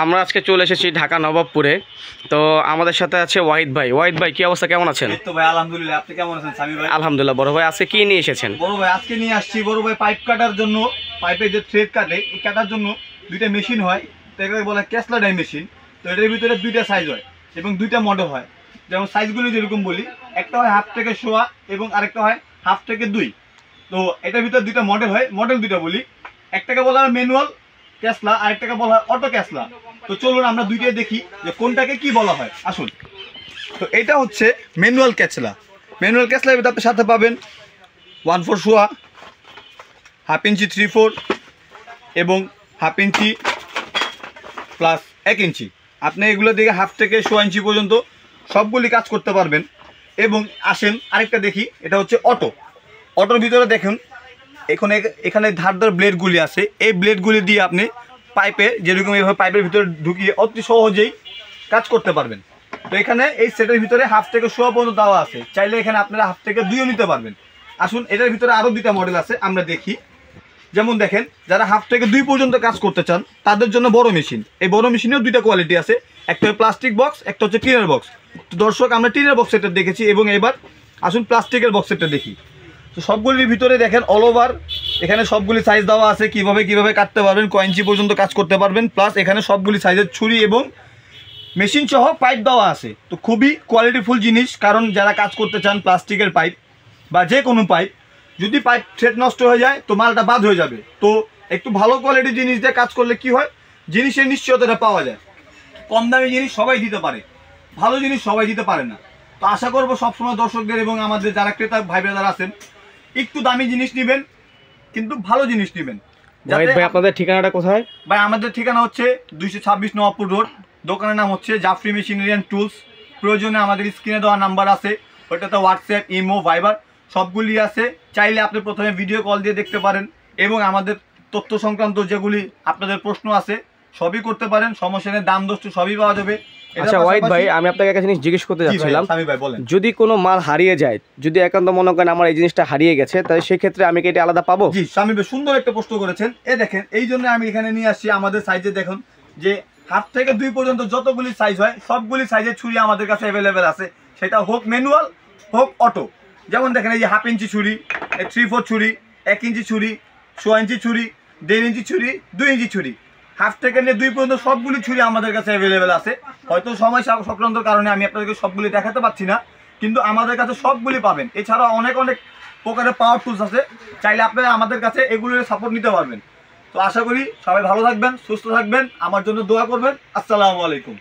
আমরা আজকে চলে এসেছি ঢাকা নবাবপুরে। তো আমাদের সাথে আছে ওয়াহিদ ভাই। ওয়াহিদ ভাই, কি অবস্থা, কেমন আছেন? তো ভাই আলহামদুলিল্লাহ, আপনি কেমন আছেন সামি ভাই? আলহামদুলিল্লাহ। বড় ভাই আজকে কি নিয়ে এসেছেন? বড় ভাই আজকে নিয়ে আসছি বড় ভাই পাইপ কাটার জন্য, পাইপের যে থ্রেড কাটে এই কাটার জন্য দুইটা মেশিন হয়, তো এটাকে বলা কেসলা ডাই মেশিন। তো এটার ভিতরে দুইটা সাইজ হয় এবং দুইটা মডেল হয়। যেমন সাইজগুলো যেরকম বলি, একটা হয় 1/2 থেকে 1.25 এবং আরেকটা হয় 1/2 থেকে 2। তো এটার ভিতরে দুইটা মডেল হয়, মডেল দুইটা বলি। একটাকে বলা হয় ম্যানুয়াল ক্যাসলা, আরেকটাকে বলা হয় অটো ক্যাসলা। তো চলুন আমরা দুইটাই দেখি যে কোনটাকে কি বলা হয়, আসুন। তো এটা হচ্ছে ম্যানুয়াল ক্যাসলা। ম্যানুয়াল ক্যাসলার ভিতরে আপনি সাথে পাবেন 1/4 শোয়া, 1/2 ইঞ্চি 3/4 এবং 1/2 ইঞ্চি প্লাস 1 ইঞ্চি। আপনি এগুলো দিকে 1/2 থেকে 1.25 ইঞ্চি পর্যন্ত সবগুলি কাজ করতে পারবেন। এবং আসেন আরেকটা দেখি, এটা হচ্ছে অটো। অটোর ভিতরে দেখুন এখানে ধারদার ব্লেডগুলি আছে, এই ব্লেডগুলি দিয়ে আপনি পাইপে যেরকম এইভাবে পাইপের ভিতরে ঢুকিয়ে অতি সহজেই কাজ করতে পারবেন। তো এখানে এই সেটের ভিতরে 1/2 থেকে 1.25 পর্যন্ত দেওয়া আছে, চাইলে এখানে আপনারা 1/2 থেকে 2ও নিতে পারবেন। আসুন এটার ভিতরে আরও দুইটা মডেল আছে, আমরা দেখি। যেমন দেখেন, যারা 1/2 থেকে 2 পর্যন্ত কাজ করতে চান তাদের জন্য বড় মেশিন। এই বড় মেশিনেও দুইটা কোয়ালিটি আছে, একটা প্লাস্টিক বক্স, একটা হচ্ছে টিনের বক্স। তো দর্শক, আমরা টিনের বক্স সেটটা দেখেছি এবং এবার আসুন প্লাস্টিকের বক্স সেটটা দেখি। তো সবগুলির ভিতরে দেখেন অল ওভার এখানে সবগুলি সাইজ দেওয়া আছে, কিভাবে কাটতে পারবেন, কয় ইঞ্চি পর্যন্ত কাজ করতে পারবেন, প্লাস এখানে সবগুলি সাইজের ছুরি এবং মেশিন সহ পাইপ দেওয়া আছে। তো খুবই কোয়ালিটিফুল জিনিস, কারণ যারা কাজ করতে চান প্লাস্টিকের পাইপ বা যে কোনো পাইপ, যদি পাইপ থ্রেড নষ্ট হয়ে যায় তো মালটা বাদ হয়ে যাবে। তো একটু ভালো কোয়ালিটির জিনিস দিয়ে কাজ করলে কি হয়, জিনিসের নিশ্চয়তাটা পাওয়া যায়। কম দামি জিনিস সবাই দিতে পারে, ভালো জিনিস সবাই দিতে পারে না। তো আশা করবো সবসময় দর্শকদের এবং আমাদের যারা ক্রেতা ভাই ব্রাদার আছেন, একটু দামি জিনিস নেবেন কিন্তু ভালো জিনিস নেবেন। ভাই আপনাদের ঠিকানাটা কোথায়? ভাই আমাদের ঠিকানা হচ্ছে 226 নবাবপুর রোড। দোকানের নাম হচ্ছে জাফরি মেশিনারি অ্যান্ড টুলস। প্রয়োজনে আমাদের স্ক্রিনে দেওয়া নাম্বার আছে, ওইটাতে হোয়াটসঅ্যাপ, ইমো, ভাইবার সবগুলি আছে। চাইলে আপনি প্রথমে ভিডিও কল দিয়ে দেখতে পারেন এবং আমাদের তথ্য সংক্রান্ত যেগুলি আপনাদের প্রশ্ন আছে সবই করতে পারেন। সমস্যা নেই, দাম দোষ সবই পাওয়া যাবে। আচ্ছা ওয়াহিদ ভাই, আমি আপনাকে একটা জিনিস জিজ্ঞেস করতে যাচ্ছিলাম, যদি কোনো মাল হারিয়ে যায়, যদি একান্ত মনে করেন আমার এই জিনিসটা হারিয়ে গেছে, তাহলে সেক্ষেত্রে আমি কি এটা আলাদা পাবো? জি স্বামী ভাই, সুন্দর একটা প্রশ্ন করেছেন। দেখেন, এই জন্য আমি এখানে নিয়ে আসছি আমাদের সাইজে। দেখুন যে 1/2 থেকে 2 পর্যন্ত যতগুলি সাইজ হয় সবগুলি সাইজের ছুরি আমাদের কাছে অ্যাভেলেবেল আছে, সেটা হোক ম্যানুয়াল হোক অটো। যেমন দেখেন এই যে 1/2 ইঞ্চি ছুরি, 3/4 ছুরি, 1 ইঞ্চি ছুরি, 1.25 ইঞ্চি ছুরি, 1.5 ইঞ্চি ছুরি, 2 ইঞ্চি ছুরি, 1/2 থেকে নিয়ে 2 পর্যন্ত সবগুলি ছুরি আমাদের কাছে অ্যাভেলেবেল আছে। হয়তো সময় সংক্রান্ত কারণে আমি আপনাদেরকে সবগুলি দেখাতে পারছি না, কিন্তু আমাদের কাছে সবগুলি পাবেন। এছাড়াও অনেক প্রকারের পাওয়ার টুলস আছে, চাইলে আপনারা আমাদের কাছে এগুলোর সাপোর্ট নিতে পারবেন। তো আশা করি সবাই ভালো থাকবেন, সুস্থ থাকবেন, আমার জন্য দোয়া করবেন। আসসালামু আলাইকুম।